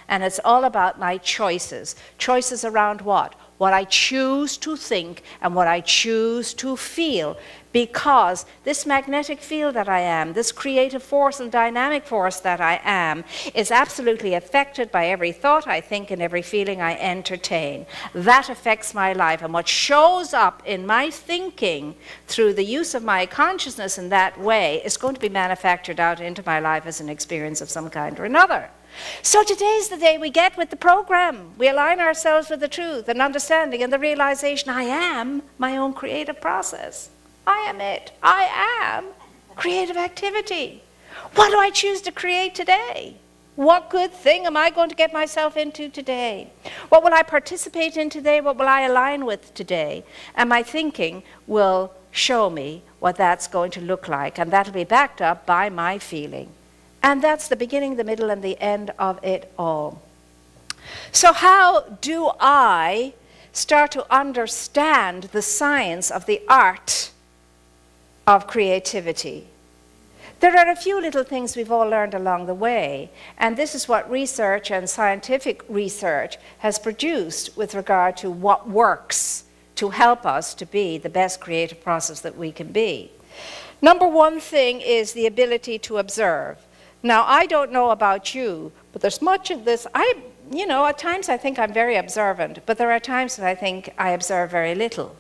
And it's all about my choices. Choices around what? What I choose to think and what I choose to feel. Because this magnetic field that I am, this creative force and dynamic force that I am, is absolutely affected by every thought I think and every feeling I entertain. That affects my life. And what shows up in my thinking through the use of my consciousness in that way is going to be manufactured out into my life as an experience of some kind or another. So today's the day we get with the program. We align ourselves with the truth and understanding and the realization I am my own creative process. I am it. I am creative activity. What do I choose to create today? What good thing am I going to get myself into today? What will I participate in today? What will I align with today? And my thinking will show me what that's going to look like. And that'll be backed up by my feeling. And that's the beginning, the middle, and the end of it all. So how do I start to understand the science of the art of creativity? There are a few little things we've all learned along the way, and this is what research and scientific research has produced with regard to what works to help us to be the best creative process that we can be. Number one thing is the ability to observe. Now, I don't know about you, but there's much in this. At times I think I'm very observant, but there are times that I think I observe very little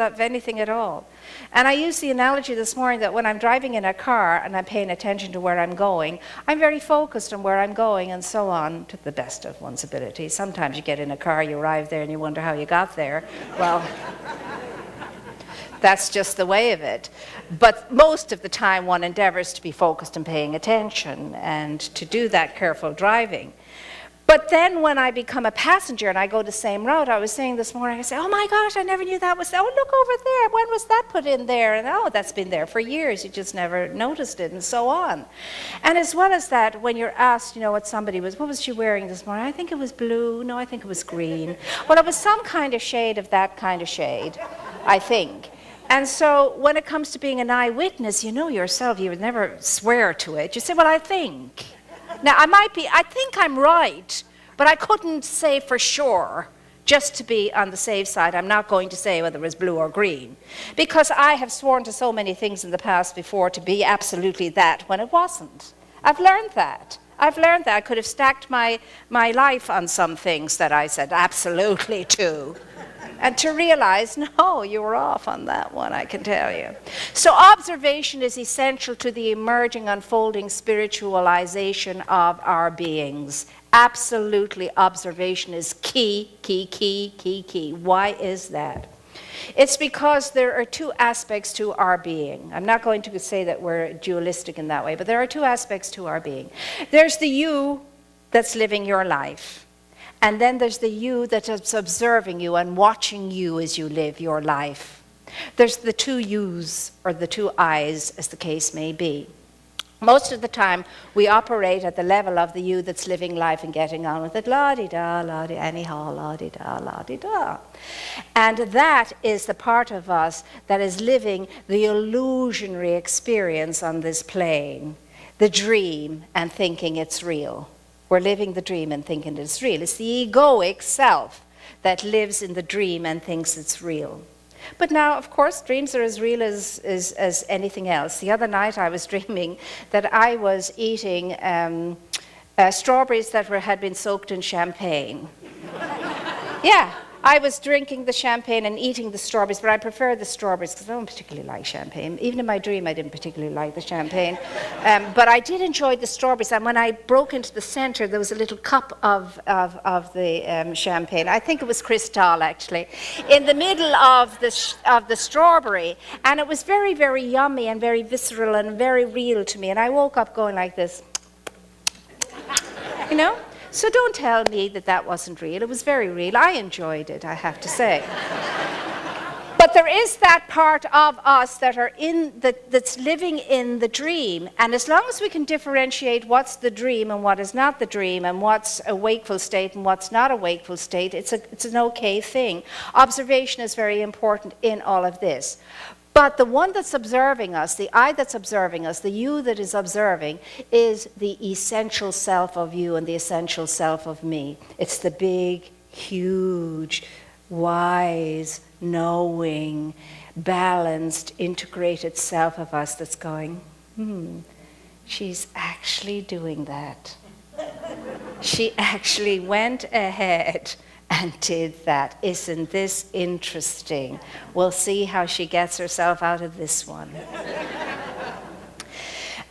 of anything at all. And I used the analogy this morning that when I'm driving in a car and I'm paying attention to where I'm going, I'm very focused on where I'm going and so on to the best of one's ability. Sometimes you get in a car, you arrive there and you wonder how you got there. Well, that's just the way of it. But most of the time one endeavors to be focused and paying attention and to do that careful driving. But then when I become a passenger and I go the same route, I was saying this morning, I say, oh my gosh, I never knew that was, oh look over there, when was that put in there? And oh, that's been there for years, you just never noticed it, and so on. And as well as that, when you're asked, what somebody was, what was she wearing this morning? I think it was blue, no, I think it was green. Well, it was some kind of shade of that kind of shade, I think. And so when it comes to being an eyewitness, you know yourself, you would never swear to it. You say, well, I think. Now, I think I'm right, but I couldn't say for sure. Just to be on the safe side, I'm not going to say whether it was blue or green. Because I have sworn to so many things in the past before to be absolutely that when it wasn't. I've learned that. I could have stacked my life on some things that I said absolutely to. And to realize, no, you were off on that one, I can tell you. So observation is essential to the emerging, unfolding spiritualization of our beings. Absolutely, observation is key. Why is that? It's because there are two aspects to our being. I'm not going to say that we're dualistic in that way, but there are two aspects to our being. There's the you that's living your life. And then there's the you that's observing you and watching you as you live your life. There's the two yous, or the two I's, as the case may be. Most of the time, we operate at the level of the you that's living life and getting on with it. La-di-da, la-di, anyhow, la-di-da, la-di-da. And that is the part of us that is living the illusionary experience on this plane, the dream, and thinking it's real. We're living the dream and thinking it's real. It's the egoic self that lives in the dream and thinks it's real. But now, of course, dreams are as real as anything else. The other night I was dreaming that I was eating strawberries that had been soaked in champagne. Yeah. I was drinking the champagne and eating the strawberries, but I prefer the strawberries because I don't particularly like champagne. Even in my dream, I didn't particularly like the champagne. But I did enjoy the strawberries, and when I broke into the center, there was a little cup of the champagne. I think it was Cristal, actually, in the middle of the strawberry, and it was very, very yummy and very visceral and very real to me. And I woke up going like this, you know? So don't tell me that that wasn't real. It was very real. I enjoyed it, I have to say. But there is that part of us that are that's living in the dream. And as long as we can differentiate what's the dream and what is not the dream, and what's a wakeful state and what's not a wakeful state, it's an okay thing. Observation is very important in all of this. But the one that's observing us, the I that's observing us, the you that is observing, is the essential self of you and the essential self of me. It's the big, huge, wise, knowing, balanced, integrated self of us that's going, she's actually doing that. She actually went ahead and did that. Isn't this interesting? We'll see how she gets herself out of this one.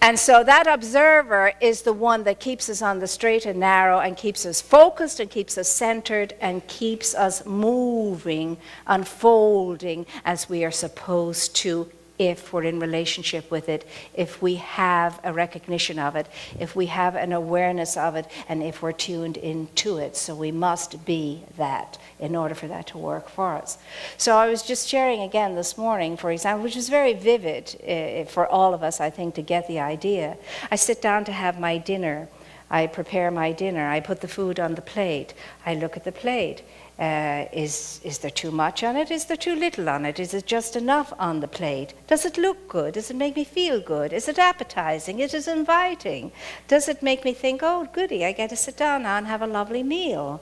And so that observer is the one that keeps us on the straight and narrow and keeps us focused and keeps us centered and keeps us moving, unfolding as we are supposed to, if we're in relationship with it, if we have a recognition of it, if we have an awareness of it, and if we're tuned into it. So we must be that in order for that to work for us. So I was just sharing again this morning, for example, which is very vivid for all of us, I think, to get the idea. I sit down to have my dinner. I prepare my dinner. I put the food on the plate. I look at the plate. Is there too much on it? Is there too little on it? Is it just enough on the plate? Does it look good? Does it make me feel good? Is it appetizing? Is it inviting? Does it make me think, oh, goody, I get to sit down now and have a lovely meal?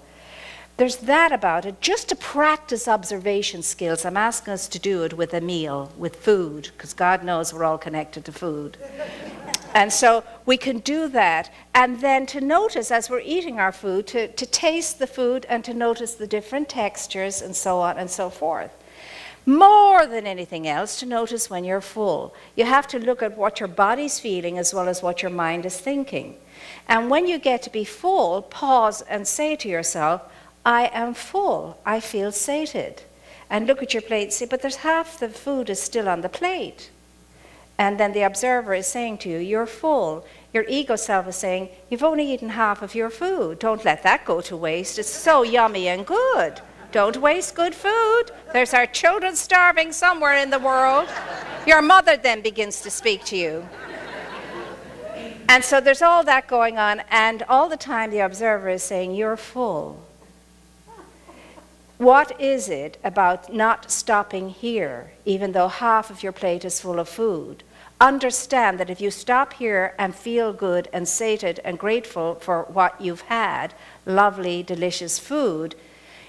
There's that about it. Just to practice observation skills, I'm asking us to do it with a meal, with food, because God knows we're all connected to food. And so we can do that, and then to notice as we're eating our food, to taste the food and to notice the different textures and so on and so forth. More than anything else, to notice when you're full. You have to look at what your body's feeling as well as what your mind is thinking. And when you get to be full, pause and say to yourself, I am full, I feel sated. And look at your plate and say, but there's half the food is still on the plate. And then the observer is saying to you, you're full. Your ego self is saying, you've only eaten half of your food. Don't let that go to waste. It's so yummy and good. Don't waste good food. There's our children starving somewhere in the world. Your mother then begins to speak to you. And so there's all that going on, and all the time the observer is saying, you're full. What is it about not stopping here, even though half of your plate is full of food? Understand that if you stop here and feel good and sated and grateful for what you've had, lovely, delicious food,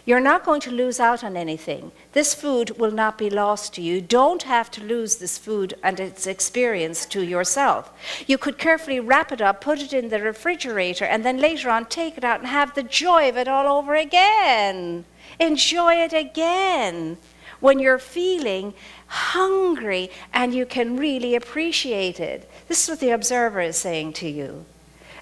you're not going to lose out on anything. This food will not be lost to you. You don't have to lose this food and its experience to yourself. You could carefully wrap it up, put it in the refrigerator, and then later on take it out and have the joy of it all over again. Enjoy it again when you're feeling hungry and you can really appreciate it. This is what the observer is saying to you.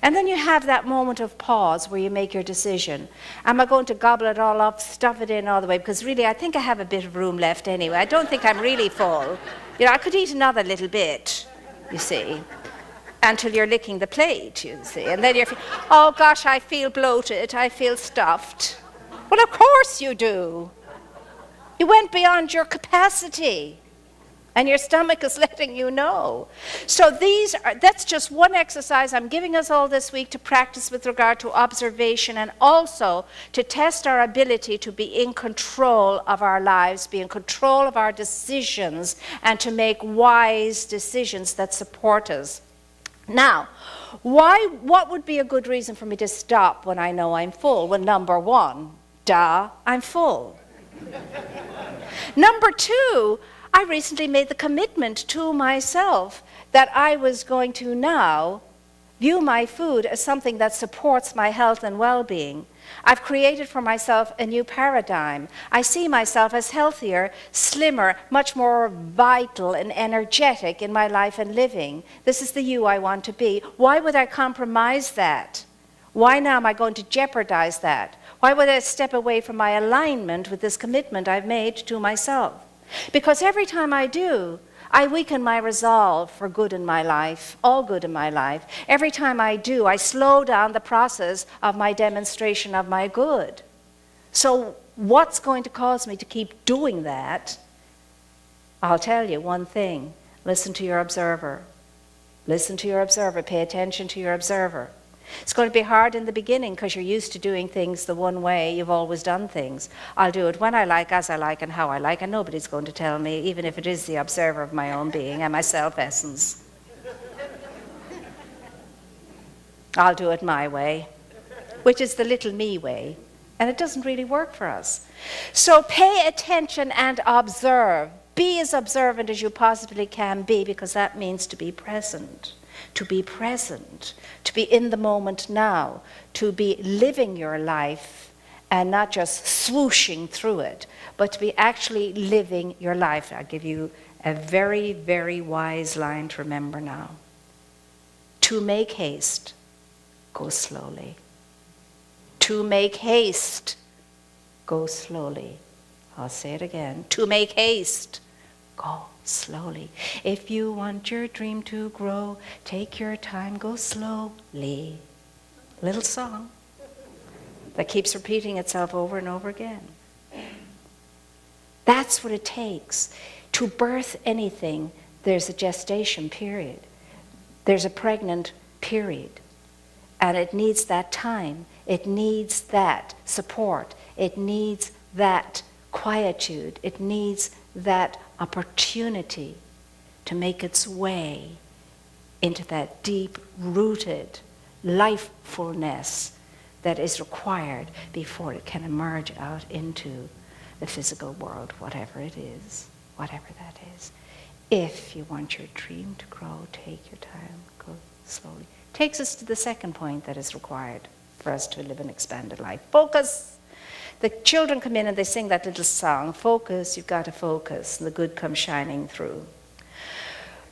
And then you have that moment of pause where you make your decision. Am I going to gobble it all up, stuff it in all the way? Because really, I think I have a bit of room left anyway. I don't think I'm really full. You know, I could eat another little bit, you see, until you're licking the plate, you see. And then you're, oh gosh, I feel bloated, I feel stuffed. Well, of course you do. You went beyond your capacity. And your stomach is letting you know. So that's just one exercise I'm giving us all this week to practice with regard to observation, and also to test our ability to be in control of our lives, be in control of our decisions, and to make wise decisions that support us. Now, what would be a good reason for me to stop when I know I'm full? Well, number one, I'm full. Number two, I recently made the commitment to myself that I was going to now view my food as something that supports my health and well-being. I've created for myself a new paradigm. I see myself as healthier, slimmer, much more vital and energetic in my life and living. This is the you I want to be. Why would I compromise that? Why now am I going to jeopardize that? Why would I step away from my alignment with this commitment I've made to myself? Because every time I do, I weaken my resolve for good in my life, all good in my life. Every time I do, I slow down the process of my demonstration of my good. So what's going to cause me to keep doing that? I'll tell you one thing. Listen to your observer. Listen to your observer. Pay attention to your observer. It's going to be hard in the beginning because you're used to doing things the one way you've always done things. I'll do it when I like, as I like, and how I like, and nobody's going to tell me, even if it is the observer of my own being and my self-essence. I'll do it my way, which is the little me way, and it doesn't really work for us. So pay attention and observe. Be as observant as you possibly can be, because that means to be present. To be present, to be in the moment now, to be living your life and not just swooshing through it, but to be actually living your life. I'll give you a very, very wise line to remember now. To make haste, go slowly. To make haste, go slowly. I'll say it again. To make haste, go slowly. If you want your dream to grow, take your time, go slowly. Little song that keeps repeating itself over and over again. That's what it takes. To birth anything, there's a gestation period. There's a pregnant period. And it needs that time. It needs that support. It needs that quietude. It needs that opportunity to make its way into that deep-rooted lifefulness that is required before it can emerge out into the physical world, whatever it is, whatever that is. If you want your dream to grow, take your time, go slowly. Takes us to the second point that is required for us to live an expanded life. Focus. The children come in and they sing that little song, focus, you've got to focus, and the good comes shining through.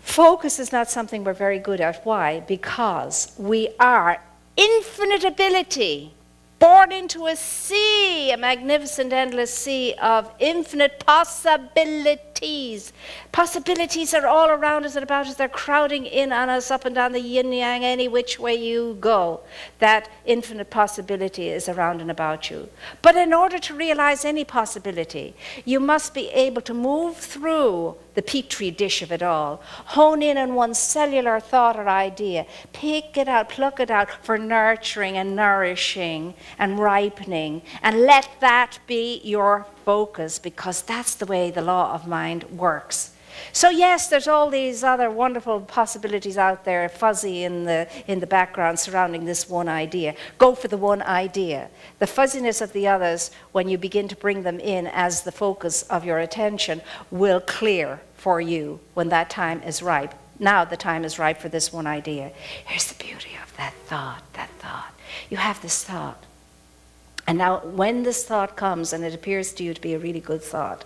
Focus is not something we're very good at. Why? Because we are infinite ability, born into a sea, a magnificent, endless sea of infinite possibilities. Possibilities are all around us and about us. They're crowding in on us up and down the yin-yang, any which way you go. That infinite possibility is around and about you. But in order to realize any possibility, you must be able to move through the petri dish of it all, hone in on one cellular thought or idea, pick it out, pluck it out for nurturing and nourishing and ripening, and let that be your focus, because that's the way the law of mind works. So yes, there's all these other wonderful possibilities out there, fuzzy in the background surrounding this one idea. Go for the one idea. The fuzziness of the others, when you begin to bring them in as the focus of your attention, will clear for you when that time is ripe. Now the time is ripe for this one idea. Here's the beauty of that thought, You have this thought. And now when this thought comes and it appears to you to be a really good thought,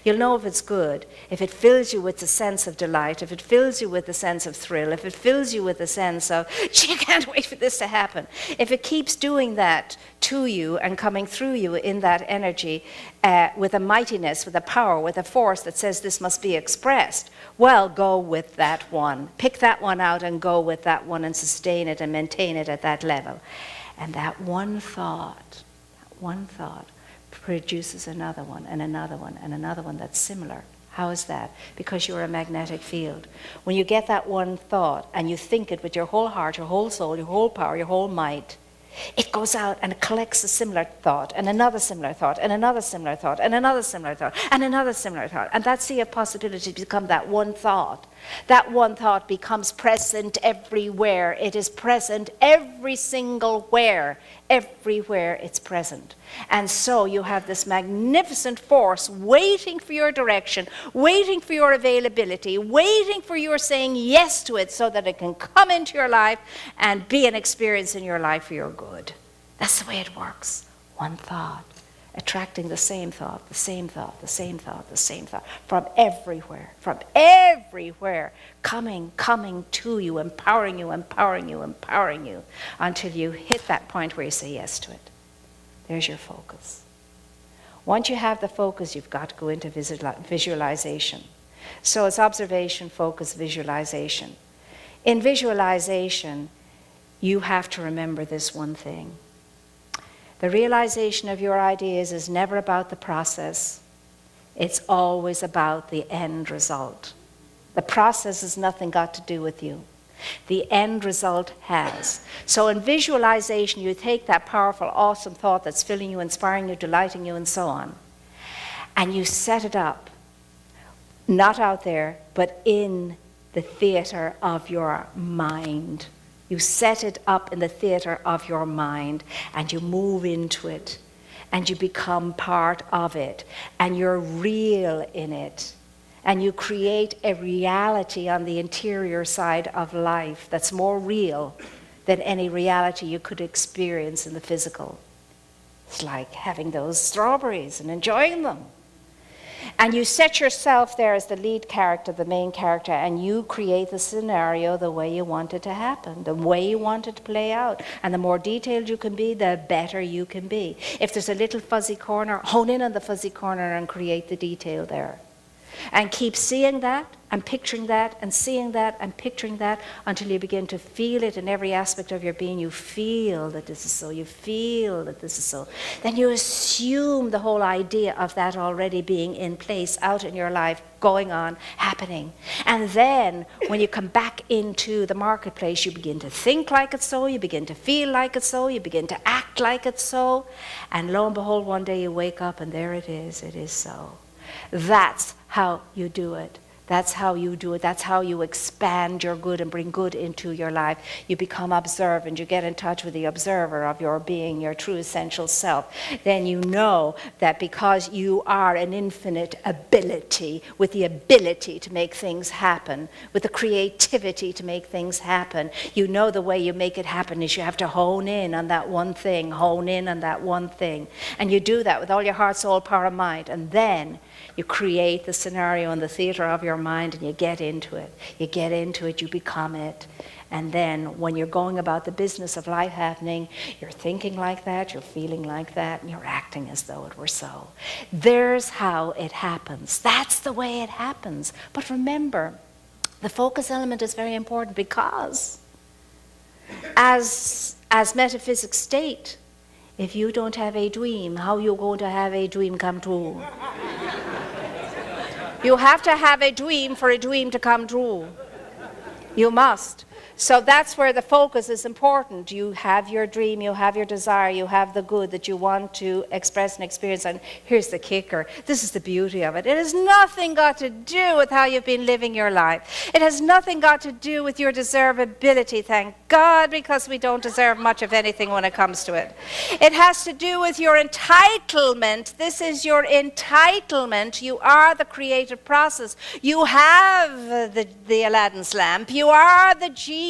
you'll know if it's good, if it fills you with a sense of delight, if it fills you with a sense of thrill, if it fills you with a sense of, gee, I can't wait for this to happen. If it keeps doing that to you and coming through you in that energy with a mightiness, with a power, with a force that says this must be expressed, well, go with that one. Pick that one out and go with that one and sustain it and maintain it at that level. And that one thought produces another one and another one and another one that's similar. How is that? Because you're a magnetic field. When you get that one thought and you think it with your whole heart, your whole soul, your whole power, your whole might, it goes out and it collects a similar thought and another similar thought and another similar thought and another similar thought and another similar thought. And that sea of possibilities become that one thought. That one thought becomes present everywhere. It is present every single where. Everywhere it's present. And so you have this magnificent force waiting for your direction, waiting for your availability, waiting for your saying yes to it so that it can come into your life and be an experience in your life for your good. That's the way it works. One thought, attracting the same thought, the same thought, the same thought, the same thought, from everywhere, coming to you, empowering you, until you hit that point where you say yes to it. There's your focus. Once you have the focus, you've got to go into visualization. So it's observation, focus, visualization. In visualization, you have to remember this one thing. The realization of your ideas is never about the process. It's always about the end result. The process has nothing got to do with you. The end result has. So in visualization, you take that powerful, awesome thought that's filling you, inspiring you, delighting you, and so on, and you set it up, not out there, but in the theater of your mind. You set it up in the theater of your mind, and you move into it, and you become part of it, and you're real in it. And you create a reality on the interior side of life that's more real than any reality you could experience in the physical. It's like having those strawberries and enjoying them. And you set yourself there as the lead character, the main character, and you create the scenario the way you want it to happen, the way you want it to play out. And the more detailed you can be, the better you can be. If there's a little fuzzy corner, hone in on the fuzzy corner and create the detail there. And keep seeing that and picturing that and seeing that and picturing that until you begin to feel it in every aspect of your being. You feel that this is so. You feel that this is so. Then you assume the whole idea of that already being in place, out in your life, going on, happening. And then when you come back into the marketplace, you begin to think like it's so. You begin to feel like it's so. You begin to act like it's so. And lo and behold, one day you wake up and there it is. It is so. That's how you do it. That's how you do it. That's how you expand your good and bring good into your life. You become observant. You get in touch with the observer of your being, your true essential self. Then you know that because you are an infinite ability, with the ability to make things happen, with the creativity to make things happen, you know the way you make it happen is you have to hone in on that one thing, hone in on that one thing. And you do that with all your heart, soul, power, and mind. And then you create the scenario in the theater of your mind and you get into it. You get into it, you become it. And then when you're going about the business of life happening, you're thinking like that, you're feeling like that, and you're acting as though it were so. There's how it happens. That's the way it happens. But remember, the focus element is very important because as metaphysics state, if you don't have a dream, how are you going to have a dream come true? You have to have a dream for a dream to come true. You must. So that's where the focus is important. You have your dream, you have your desire, you have the good that you want to express and experience. And here's the kicker. This is the beauty of it. It has nothing got to do with how you've been living your life. It has nothing got to do with your deservability, thank God, because we don't deserve much of anything when it comes to it. It has to do with your entitlement. This is your entitlement. You are the creative process. You have the Aladdin's lamp. You are the genie.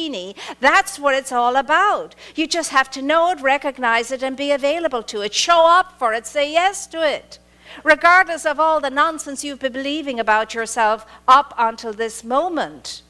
That's what it's all about. You just have to know it, recognize it, and be available to it. Show up for it. Say yes to it. Regardless of all the nonsense you've been believing about yourself up until this moment.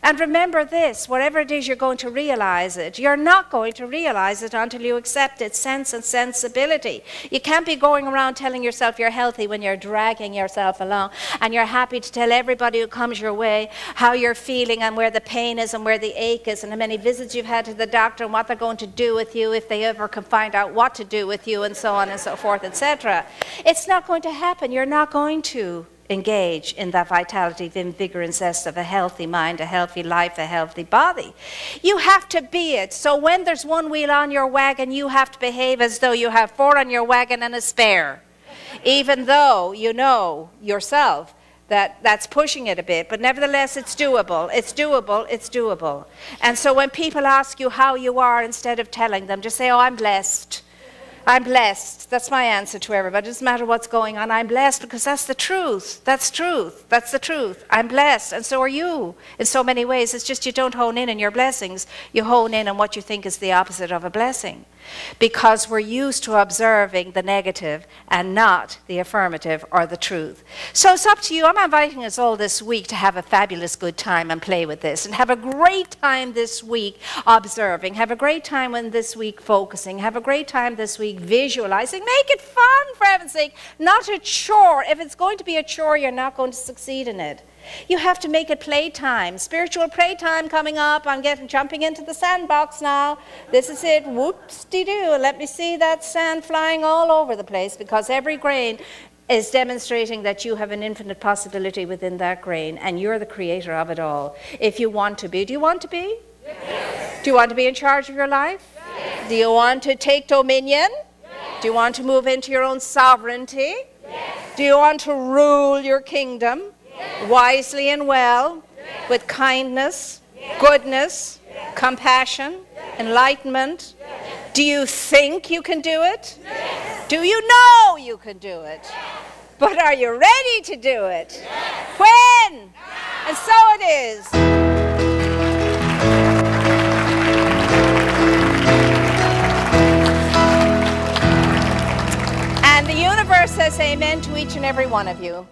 And remember this, whatever it is you're going to realize it, you're not going to realize it until you accept its sense and sensibility. You can't be going around telling yourself you're healthy when you're dragging yourself along and you're happy to tell everybody who comes your way how you're feeling and where the pain is and where the ache is and how many visits you've had to the doctor and what they're going to do with you if they ever can find out what to do with you and so on and so forth, etc. It's not going to happen. You're not going to engage in that vitality, vim, vigor, and zest of a healthy mind, a healthy life, a healthy body. You have to be it. So when there's one wheel on your wagon, you have to behave as though you have four on your wagon and a spare. Even though you know yourself that that's pushing it a bit, but nevertheless it's doable, it's doable, it's doable. And so when people ask you how you are, instead of telling them, just say, oh, I'm blessed. I'm blessed. That's my answer to everybody. It doesn't matter what's going on. I'm blessed because that's the truth. That's truth. That's the truth. I'm blessed, and so are you in so many ways. It's just you don't hone in on your blessings. You hone in on what you think is the opposite of a blessing. Because we're used to observing the negative and not the affirmative or the truth. So it's up to you. I'm inviting us all this week to have a fabulous good time and play with this and have a great time this week observing. Have a great time this week focusing. Have a great time this week visualizing. Make it fun, for heaven's sake. Not a chore. If it's going to be a chore, you're not going to succeed in it. You have to make it playtime. Spiritual playtime coming up. I'm jumping into the sandbox now. This is it. Whoops-de-doo. Let me see that sand flying all over the place because every grain is demonstrating that you have an infinite possibility within that grain and you're the creator of it all. If you want to be, do you want to be? Yes. Do you want to be in charge of your life? Yes. Do you want to take dominion? Yes. Do you want to move into your own sovereignty? Yes. Do you want to rule your kingdom wisely and well, with kindness, goodness, compassion, enlightenment? Do you think you can do it? Do you know you can do it? But are you ready to do it? When? And so it is. And the universe says amen to each and every one of you.